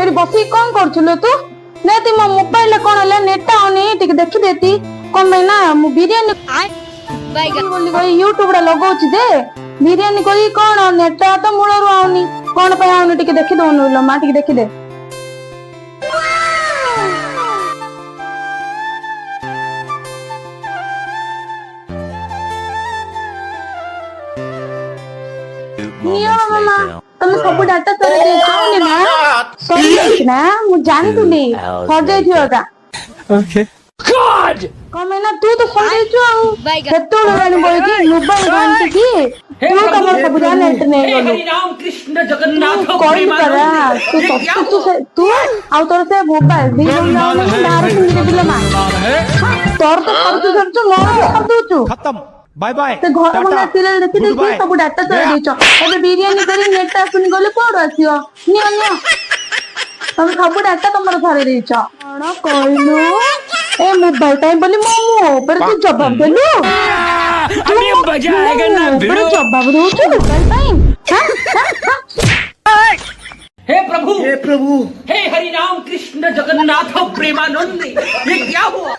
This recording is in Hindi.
एडी बसी कौन करछुलो तू नेती मो मोबाइल ले कोन ले नेट आउनी टिक देखि देती कोन में ना मु बिरयानी बोली कोई यूट्यूब रे लगाउछि दे बिरयानी कोई कोन नेट तो मूलरु आउनी कोन पे आउनी टिक देखि दोनु लो मा टिक देखि दे तुम सब डाटा सर देछो ना सर देछ ना मु जानि तुली सर देछोगा ओके गॉड कमे ना तू तो सर देछो केतो रानी बोल की मोबाइल गांटी की तू कमर सब जान नेट नहीं बोलो हरि राम कृष्ण जगन्नाथ कॉल करा तू आउ तोर से मोबाइल दी ना दार सुन दिले मा तोर तो खर्च मोर कर दूछु खत्म बाय बाय से घर बना सीरियल देखि देखि सब डाटा सर देछो एबे बिरयानी करी नेट सुन गले कोड आसियो नियो नियो तुम सब डाटा तुमर घरे देछो कोन कहलु ए मोबाइल टाइम बोली मोमो पर तू जवाब देलु अभी मजा आएगा ना भिड़ो जवाब दउछु मोबाइल टाइम हे प्रभु हे हरि राम कृष्ण जगन्नाथ प्रेमानंद ये क्या हुआ